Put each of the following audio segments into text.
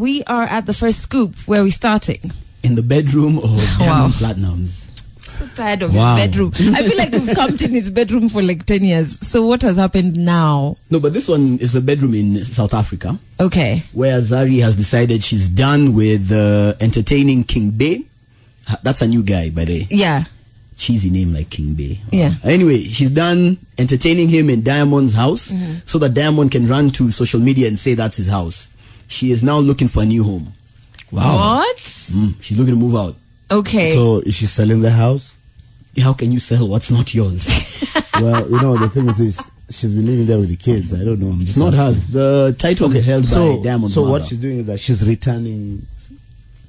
we are at the first scoop. Where are we starting? In the bedroom of Diamond Platnumz. So tired of his bedroom. I feel like we've come to his bedroom for like 10 years. So what has happened now? No, but this one is a bedroom in South Africa. Okay. Where Zari has decided she's done with entertaining King Bey. That's a new guy, by the way. Yeah. Cheesy name like King Bey. Yeah. Anyway, she's done entertaining him in Diamond's house so that Diamond can run to social media and say that's his house. She is now looking for a new home. Wow. What? She's looking to move out. Okay. So is she selling the house? How can you sell what's not yours? Well, the thing is she's been living there with the kids. I don't know. It's not hers. The title is held by Diamond. So what she's doing is that she's returning.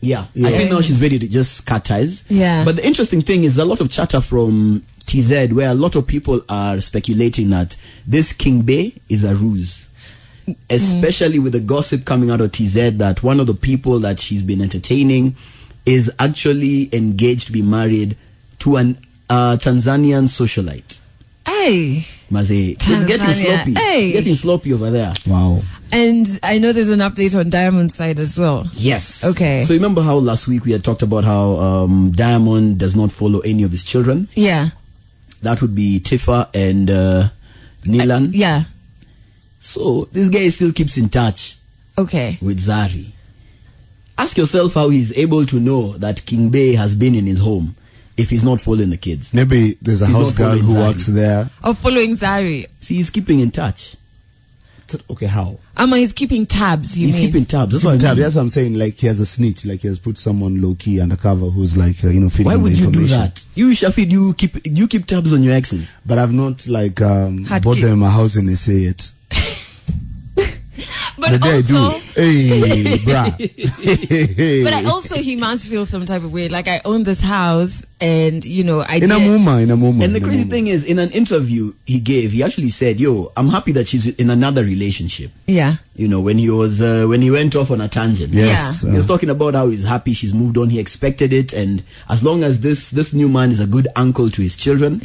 Yeah. I think now she's ready to just cut ties. Yeah. But the interesting thing is a lot of chatter from TZ where a lot of people are speculating that this King Bey is a ruse. Especially with the gossip coming out of TZ that one of the people that she's been entertaining is actually engaged to be married to an Tanzanian socialite. Hey. Maze, it's getting sloppy. Hey. It's getting sloppy over there. Wow. And I know there's an update on Diamond's side as well. Yes. Okay. So remember how last week we had talked about how Diamond does not follow any of his children? Yeah. That would be Tifa and Nilan. Yeah. So this guy still keeps in touch with Zari. Ask yourself how he's able to know that King Bey has been in his home if he's not following the kids. Maybe there's a house girl who works there. Or following Zari. See, he's keeping in touch. Okay, how? He's keeping tabs, He's keeping tabs. That's what That's what I'm saying. Like he has a snitch. Like he has put someone low key undercover who's like feeding Why would the you information. do that? You, Shafid, you keep tabs on your exes. But I've not bought them a house in SA yet. But the day also, I do. Hey, brah. But he must feel some type of way. Like I own this house, and in a moment. And the crazy thing is, in an interview he gave, he actually said, "Yo, I'm happy that she's in another relationship." Yeah. When he went off on a tangent. Yes. Yeah. He was talking about how he's happy she's moved on. He expected it, and as long as this new man is a good uncle to his children,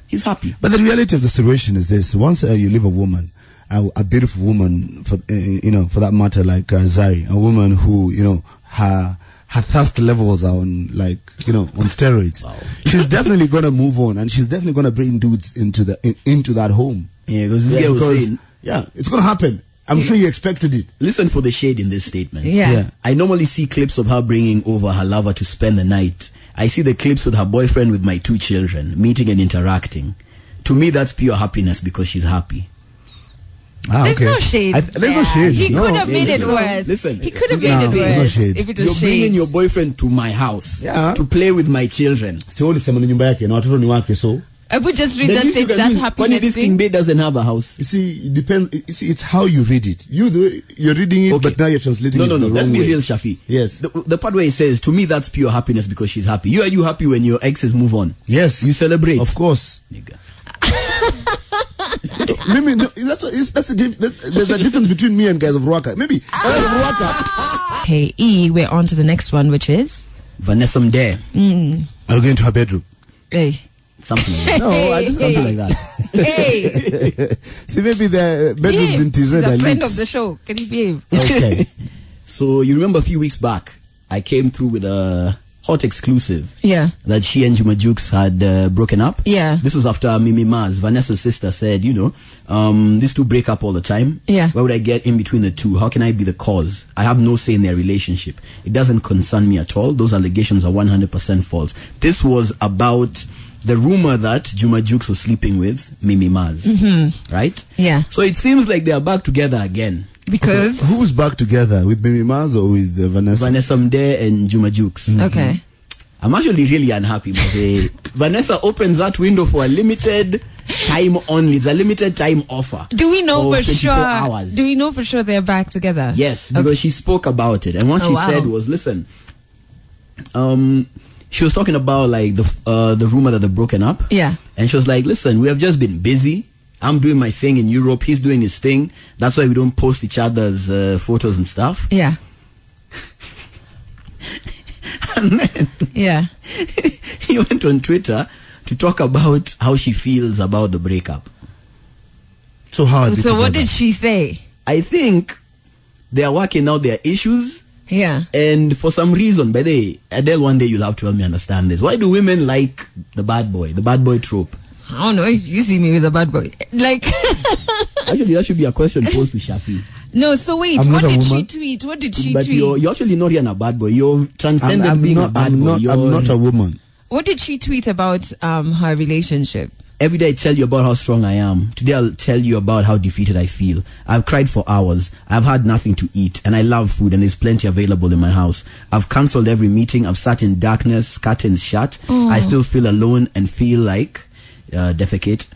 he's happy. But the reality of the situation is this: once you leave a woman, a beautiful woman, for that matter, like Zari, a woman who her thirst levels are on on steroids. Wow. She's definitely gonna move on, and she's definitely gonna bring dudes into that home. Yeah, because this guy was saying, it's gonna happen. I'm sure you expected it. Listen for the shade in this statement. Yeah. I normally see clips of her bringing over her lover to spend the night. I see the clips with her boyfriend with my 2 children meeting and interacting. To me, that's pure happiness because she's happy. There's no shade. There's no shade. He could have made it worse. Listen, he could have made it worse no shade. if it was You're shade. bringing your boyfriend to my house to play with my children. So I would just read Then that if you thing. can That's use- happiness When this King thing. Bey doesn't have a house. You see, it depends. It's how you read it. You're reading it, but now you're translating it No. the wrong Let's be way. real, Shafi. Yes. The part where he says, to me, that's pure happiness because she's happy. Are you happy when your exes move on? Yes. You celebrate. Of course. Nigga. There's a difference between me and guys of Rwaka. Maybe guys of Rwaka. Okay, we're on to the next one, which is Vanessa Mdee. Are you going to her bedroom? Hey. Something like that. No, I just Something like that. Hey. See, maybe the bedrooms in TZ He's are a friend lit. of the show. Can you behave? Okay. So you remember a few weeks back, I came through with a hot exclusive. Yeah. That she and Juma Jukes had broken up. Yeah. This was after Mimi Maz, Vanessa's sister, said, these two break up all the time. Yeah. Why would I get in between the two? How can I be the cause? I have no say in their relationship. It doesn't concern me at all. Those allegations are 100% false. This was about the rumor that Juma Jukes was sleeping with Mimi Maz. Mm-hmm. Right? Yeah. So it seems like they are back together again. Because Who's back together? With Mimi Maz or with Vanessa? Vanessa Mdee and Juma Jukes. okay. I'm actually really unhappy. Vanessa opens that window for a limited time only. It's a limited time offer. Do we know of for 24 sure? hours. Do we know for sure they're back together? Yes, because she spoke about it, and what she said was, "Listen, she was talking about like the rumor that they're broken up. Yeah, and she was like, "Listen, we have just been busy. I'm doing my thing in Europe. He's doing his thing. That's why we don't post each other's photos and stuff." Yeah. And then he went on Twitter to talk about how she feels about the breakup. So how? So what did she say? I think they are working out their issues Yeah. And for some reason, by the way, Adele, one day you'll have to help me understand this. Why do women like the bad boy trope? I don't know. You see me with a bad boy. Like, actually, that should be a question posed to Shafi. No, so wait, what did she tweet? What did she tweet? But you're actually not even a bad boy. You're transcended being a bad boy. I'm not a woman. What did she tweet about her relationship? Every day I tell you about how strong I am. Today I'll tell you about how defeated I feel. I've cried for hours. I've had nothing to eat. And I love food and there's plenty available in my house. I've cancelled every meeting. I've sat in darkness, curtains shut. I still feel alone and feel like defecate.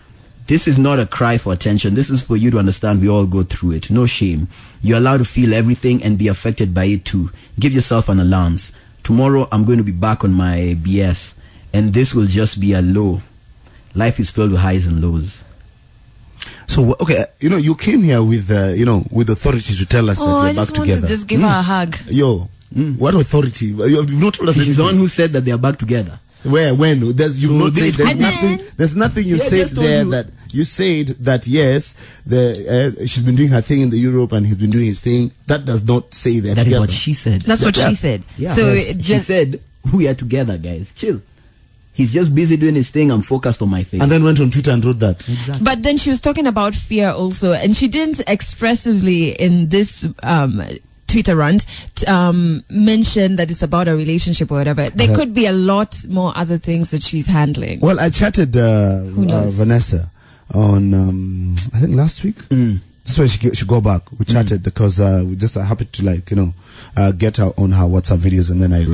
This is not a cry for attention. This is for you to understand we all go through it. No shame. You're allowed to feel everything and be affected by it too. Give yourself an allowance. Tomorrow I'm going to be back on my BS. And this will just be a low. Life is filled with highs and lows. So, okay, you came here with, with authority to tell us that we're back together. I just want to just give her a hug. Yo, what authority? You've not told us. She's the one who said that they are back together. Where? When? You've not said. There's nothing you said there that you said that yes, she's been doing her thing in the Europe and he's been doing his thing. That does not say that. That is what she said. That's what she said. Yeah. So she said we are together, guys. Chill. He's just busy doing his thing. I'm focused on my thing. And then went on Twitter and wrote that. Exactly. But then she was talking about fear also, and she didn't expressively in this Twitter rant mention that it's about a relationship or whatever. There could be a lot more other things that she's handling. Well, I chatted Vanessa on I think last week. That's why she go back. We chatted because we just happened to get her on her WhatsApp videos, and then I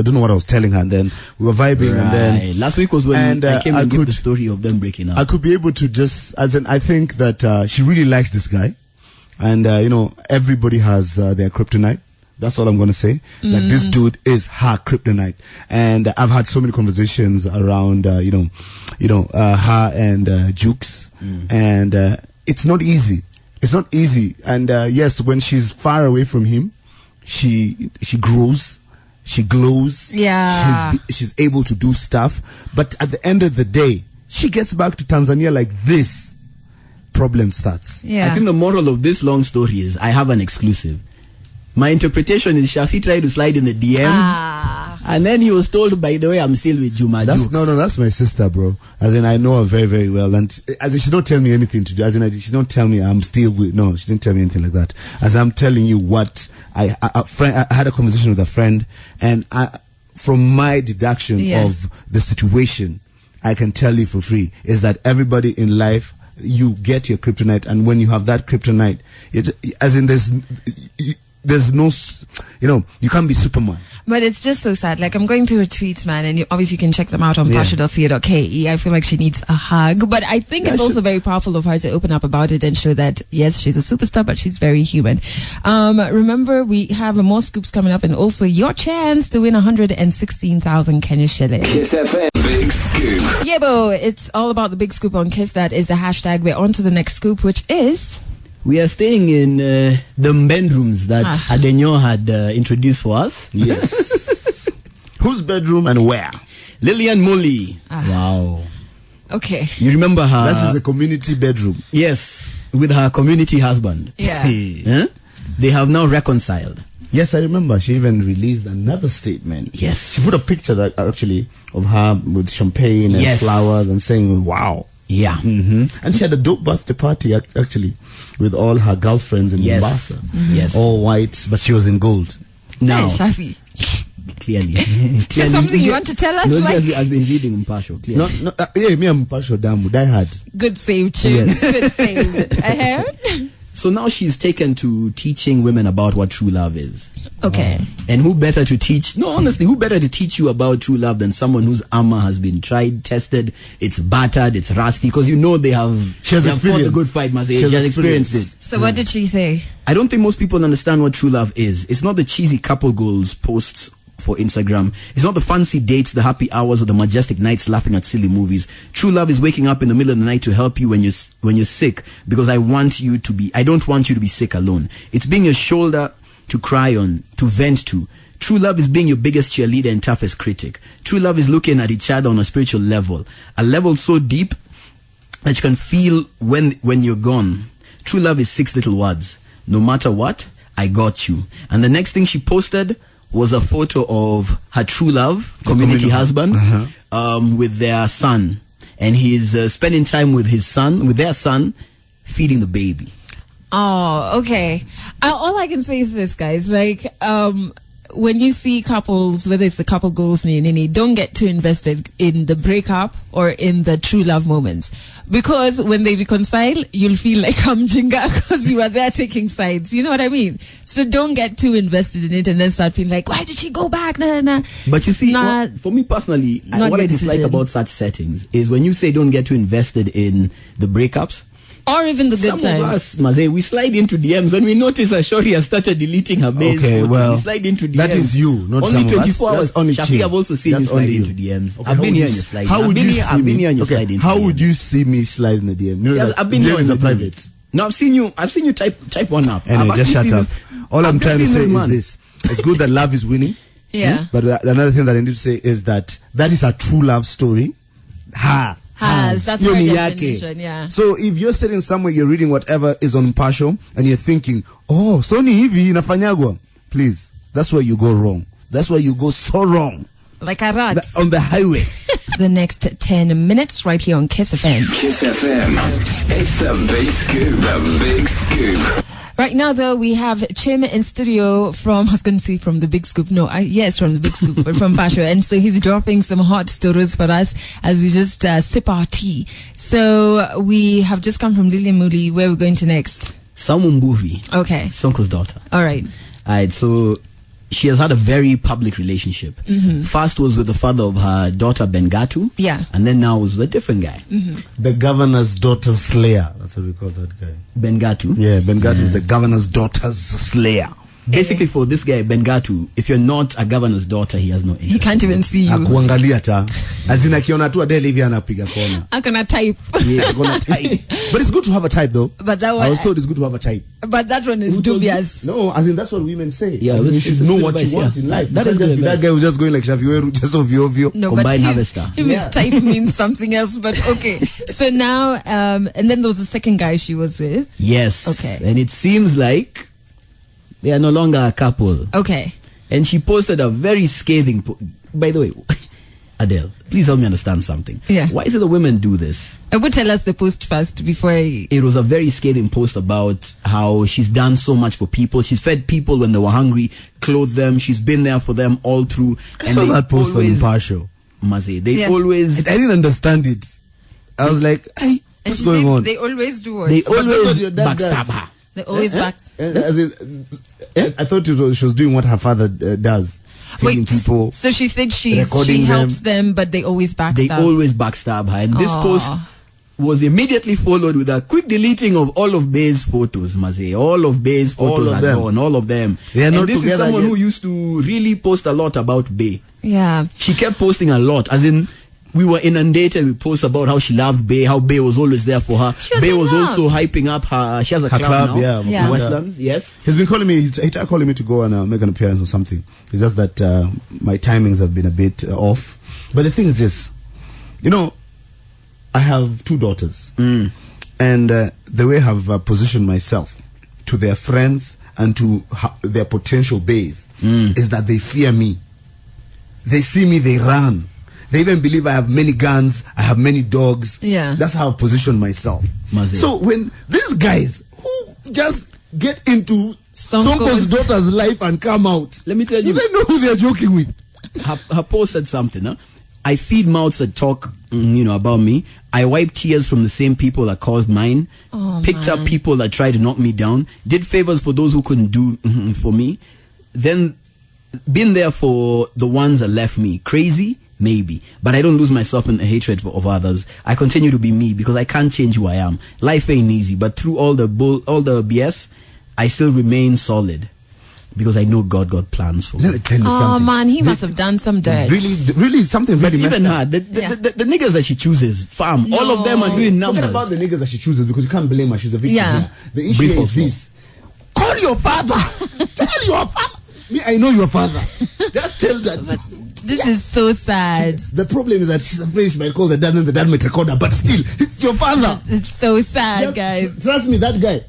don't know what I was telling her, and then we were vibing, and then last week was when I came and gave the story of them breaking up. I could be able to just I think that she really likes this guy, and everybody has their kryptonite. That's all I'm going to say. Like, this dude is her kryptonite. And I've had so many conversations around, her and Jukes. And it's not easy. It's not easy. And yes, when she's far away from him, she grows. She glows. Yeah. She's able to do stuff. But at the end of the day, she gets back to Tanzania like this. Problem starts. Yeah. I think the moral of this long story is I have an exclusive. My interpretation is Shafi tried to slide in the DMs, and then he was told, by the way, I'm still with Juma. No, that's my sister, bro. As in, I know her very, very well, and as in, she don't tell me anything to do. As in, she don't tell me I'm still with. No, she didn't tell me anything like that. As I'm telling you what I had a conversation with a friend, and from my deduction of the situation, I can tell you for free is that everybody in life, you get your kryptonite, and when you have that kryptonite, there's no, you can't be Superman. But it's just so sad. Like, I'm going through her tweets, man, and obviously you can check them out on pasha.ca.ke. I feel like she needs a hug. But I think it's also very powerful of her to open up about it and show that, yes, she's a superstar, but she's very human. Remember, we have more scoops coming up, and also your chance to win 116,000 Kenya shillings. Kiss FM Big Scoop. Yeah, bo, it's all about the big scoop on Kiss. That is the hashtag. We're on to the next scoop, which is... We are staying in the bedrooms that Adenyo had introduced for us. Yes. Whose bedroom and where? Lillian Muli. Wow. Okay. You remember her? That is a community bedroom. Yes, with her community husband. Yeah. They have now reconciled. Yes, I remember. She even released another statement. Yes. She put a picture actually of her with champagne and flowers and saying, wow. Yeah. And she had a dope birthday party actually with all her girlfriends in Mombasa. Yes. All white, but she was in gold. Now, hey, Shafi. Clearly. Is there something you want to tell us? No, has been reading Mpasho. Clearly. No, me and Mpasho Damu, die hard. Good save, Chim. Yes. Good save. So now she's taken to teaching women about what true love is. Okay. And who better to teach? No, honestly, who better to teach you about true love than someone whose armor has been tried, tested, it's battered, it's rusty? Because she has fought a good fight, She has experienced it. So what did she say? I don't think most people understand what true love is. It's not the cheesy couple goals posts for Instagram. It's not the fancy dates, the happy hours, or the majestic nights laughing at silly movies. True love is waking up in the middle of the night to help you when you're sick, because I don't want you to be sick alone. It's being your shoulder to cry on, to vent to. True love is being your biggest cheerleader and toughest critic. True love is looking at each other on a spiritual level, a level so deep that you can feel when you're gone. True love is 6 little words. No matter what, I got you. And the next thing she posted was a photo of her true love, community husband, with their son. And he's spending time with their son, feeding the baby. Oh, okay. All I can say is this, guys. Like, when you see couples, whether it's the couple goals, don't get too invested in the breakup or in the true love moments. Because when they reconcile, you'll feel like Jinga because you are there taking sides. You know what I mean? So don't get too invested in it and then start feeling like, why did she go back? Nah. But you see, for me personally, what I dislike about such settings is when you say don't get too invested in the breakups, or even the good times. Some of us, Maze, we slide into DMs when we notice a shorty has started deleting her base. Okay, well, we slide into DMs. That is you, not only some 24 of us. hours. Only Shafi, I've also seen you slide into DMs. Okay, I've been here and you slide. How would you see me? How would you see me slide in the DM? You know, I've been here in the private. No, I've seen you type one up. Anyway, just shut up. All I'm trying to say is this: it's good that love is winning. Yeah. But another thing that I need to say is that is a true love story. That's her definition, yeah. So if you're sitting somewhere, you're reading whatever is on Partial, and you're thinking, oh, Sony hivi inafanyagwa, please, that's where you go wrong. That's where you go so wrong. Like a rat. On the highway. The next 10 minutes right here on Kiss FM. Kiss FM. It's the big scoop, the big scoop. Right now, though, we have Chim in studio from, I was going to say from the Big Scoop. No, yes, from the Big Scoop, but from Pasho. And so he's dropping some hot stories for us as we just sip our tea. So we have just come from Lilian Muli. Where are we going to next? Samu Mbuvi. Okay. Sonko's daughter. All right. So she has had a very public relationship. First was with the father of her daughter, Bengatu. Yeah. And then now was with a different guy. The governor's daughter's slayer. That's what we call that guy. Bengatu. Yeah, Bengatu is the governor's daughter's slayer. Basically, for this guy, Bengatu, if you're not a governor's daughter, he has no interest. He can't even see you. Akuangalia ta. Azina kiona tu adele hivi anapiga kona. Akona type. Yeah, akona type. But it's good to have a type though. But that one, also it's good to have a type. But that one is dubious. No, as in that's what women say. Yeah, you should know what you want in life. That is just that guy who's just going like Shafiweru, just ovio. No, combined but harvester. His type means something else. But okay. So now, and then there was the second guy she was with. Yes. Okay. And it seems like they are no longer a couple. Okay. And she posted a very scathing. By the way, Adele, please help me understand something. Yeah. Why is it the women do this? I would tell us the post first before It was a very scathing post about how she's done so much for people. She's fed people when they were hungry, clothed them. She's been there for them all through. I saw that post on Partial. Maze, they always... I didn't understand it. I was like, hey, what's going on? They always do what? They always your dad backstab does. her. They always back. I thought she was doing what her father does. Feeding people. So she said she recording helps them, but they always backstab. They always backstab her. And this post was immediately followed with a quick deleting of all of Bay's photos, Maze. All of Bay's photos are gone. All of them. They are not this together is someone yet. who used to really post a lot about Bay. Yeah. She kept posting a lot. As in, we were inundated with posts about how she loved Bay, how Bay was always there for her. Bay was also hyping up her. She has a club now. Yeah. Westlands, yes. He's been calling me. He tried calling me to go and make an appearance or something. It's just that my timings have been a bit off. But the thing is this, I have 2 daughters, and the way I've positioned myself to their friends and to their potential bays is that they fear me. They see me, they run. They even believe I have many guns, I have many dogs. Yeah. That's how I've positioned myself. Maze. So when these guys who just get into Sonko's daughter's life and come out, let me tell you, they know who they're joking with. Her post said something, huh? I feed mouths that talk, about me. I wipe tears from the same people that caused mine. Picked up people that tried to knock me down. Did favors for those who couldn't do for me. Then been there for the ones that left me. Crazy? Maybe. But I don't lose myself in the hatred of others. I continue to be me because I can't change who I am. Life ain't easy, but through all the BS, I still remain solid. Because I know God got plans for me. Let me tell you something. Man, he must have done some dirt. Really, something really messed even up. her, the niggas that she chooses, fam, all of them are doing numbers. Forget about the niggas that she chooses because you can't blame her. She's a victim. Yeah. The issue is this. Call your father. Tell your father. Me, I know your father. Just tell that. But this is so sad. The problem is that she's afraid she might call the dad and the dad might record her. But still, it's your father. It's so sad, guys. Trust me, that guy.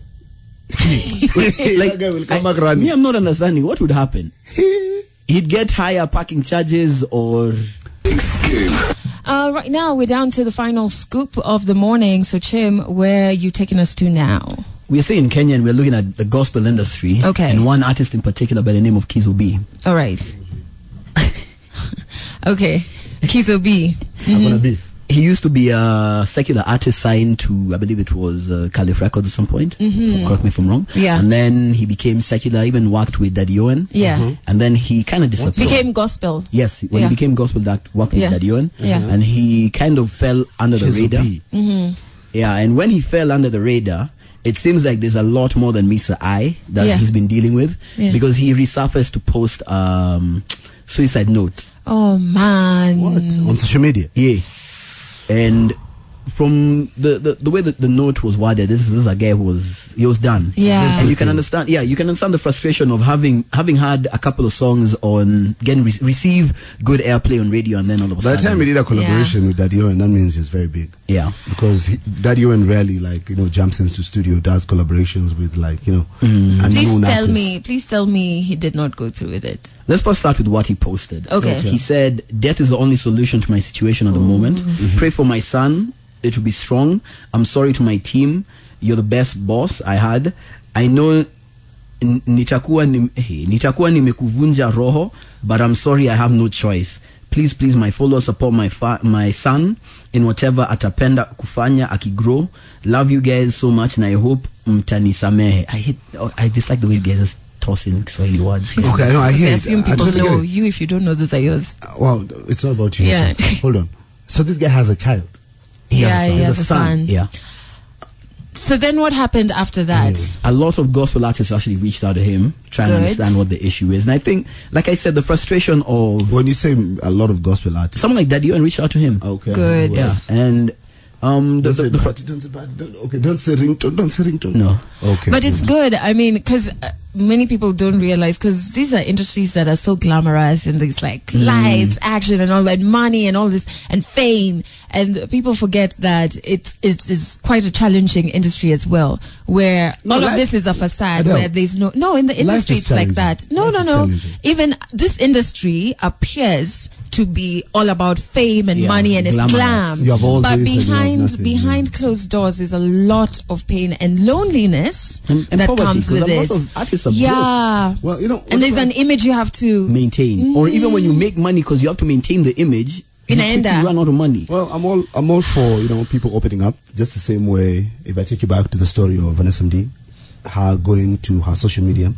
That guy will come back running. Me, I'm not understanding what would happen. He'd get higher parking charges or... Big Scoop. Right now, we're down to the final scoop of the morning. So, Chim, where are you taking us to now? We're still in Kenya and we're looking at the gospel industry. Okay. And one artist in particular by the name of Kizo B. All right. Okay. Kizo B. I'm gonna beef. He used to be a secular artist signed to, I believe it was Caliph Records at some point. Correct me if I'm wrong. Yeah. And then he became secular, even worked with Daddy Owen. Yeah. And then he kind of disappeared. Became gospel. Yes, when Yeah. he became gospel, that worked with Yeah. Daddy Owen. Yeah. And he kind of fell under the Kizo radar. B. Yeah, and when he fell under the radar, it seems like there's a lot more than Mr. I that Yeah. he's been dealing with. Yeah. Because he resurfaced to post suicide note. Oh, man. What? On social media? Yeah. And from the way that the note was worded, this is a guy who was done. Yeah. And you can understand the frustration of having had a couple of songs on receive good airplay on radio, and then all of a By the sudden, time he did a collaboration with Daddy Owen, that means he's very big. yeah. Because Daddy Owen rarely, jumps into studio, does collaborations with, unknown artists. Please tell me he did not go through with it. Let's first start with what he posted. Okay. He said, "Death is the only solution to my situation at the moment. Pray for my son. It will be strong. I'm sorry to my team. You're the best boss I had. I know nitakuwa nimekuvunja roho, but I'm sorry I have no choice. Please, my followers support my son in whatever atapenda kufanya akigrow. Love you guys so much and I hope mtanisamehe." I dislike the way you guys are tossing Swahili words. Okay, no, I hear I it. assume I people totally get know it. you. If you don't know, those are yours. Well, it's not about you. Yeah. So, hold on. So this guy has a child. He has has a son. Yeah. So then what happened after that? A lot of gospel artists actually reached out to him, trying to Good. understand what the issue is. And I think, like I said, the frustration of When you say a lot of gospel artists. someone like Daddy Owen reached out to him. Okay. Good. Well, Yeah. And Don't say bad, don't say bad. Don't say ringtone. No. Okay. But it's good. I mean, because many people don't realize, because these are industries that are so glamorous and there's like lights, action, and all that, money and all this, and fame. And people forget that it is quite a challenging industry as well, where all of this is a facade, where there's no in the industry it's like that. No. Even this industry appears to be all about fame and money and it's glamorous. glam. You have all But this and you have nothing, behind closed doors is a lot of pain and loneliness And that poverty, comes 'cause with a it. lot of artists are Yeah. Well, And there's an image you have to maintain, or even when you make money, because you have to maintain the image, you quickly run out of money. Well, I'm all for people opening up, just the same way. If I take you back to the story of Vanessa Mdee, her going to her social media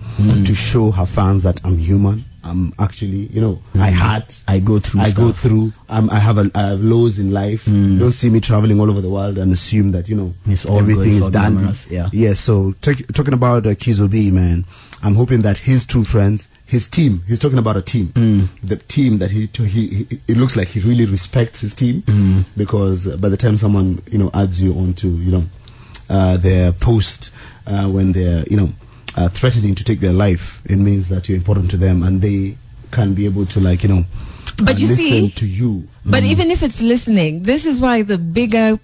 to show her fans that I'm human. I'm actually, I hurt. I go through. I have lows in life. Don't see me traveling all over the world and assume that It's all everything good, it's is all done. glamorous, yeah. Yeah. So talking about Kizo B, man, I'm hoping that his true friends, his team. He's talking about a team. The team that he it looks like he really respects his team because by the time someone adds you onto their post when they're threatening to take their life, it means that you're important to them and they can be able to But you listen see, to you. But even if it's listening, this is why the bigger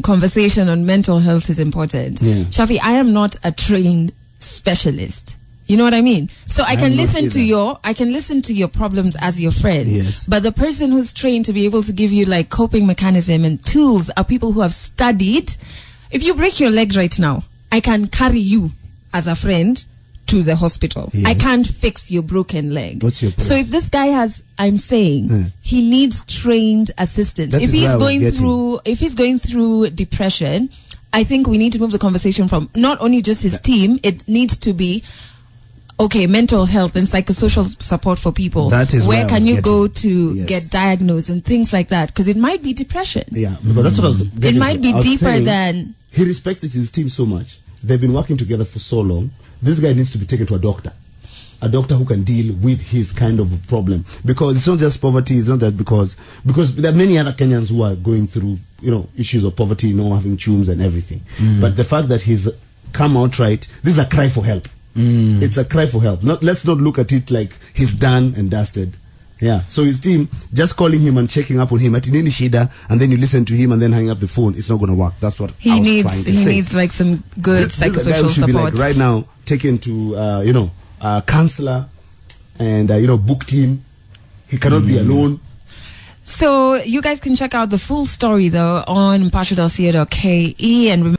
conversation on mental health is important. Yeah. Shafi, I am not a trained specialist. You know what I mean? So I can listen to your problems as your friend. Yes. But the person who's trained to be able to give you coping mechanism and tools are people who have studied. If you break your leg right now, I can carry you as a friend to the hospital. Yes. I can't fix your broken leg. What's your point? So if this guy I'm saying he needs trained assistance. That If is where I was if he's going through depression, I think we need to move the conversation from not only just his team, it needs to be mental health and psychosocial support for people. That is where can you go to Yes. get diagnosed and things like that, because it might be depression. Yeah, because that's what I was getting It might to. be I was deeper saying than he respects his team so much. They've been working together for so long. This guy needs to be taken to a doctor who can deal with his kind of problem, because it's not just poverty. It's not that because there are many other Kenyans who are going through issues of poverty, having chums and everything. But the fact that he's come outright, this is a cry for help. It's a cry for help. Let's not look at it like he's done and dusted. Yeah. So his team, just calling him and checking up on him at nini shida, and then you listen to him and then hang up the phone, it's not going to work. That's what I was trying to say. He needs like some good psychosocial guy who should support. be like right now taken to counselor and booked in. He cannot be alone. So you guys can check out the full story though on mpasho.co.ke and remember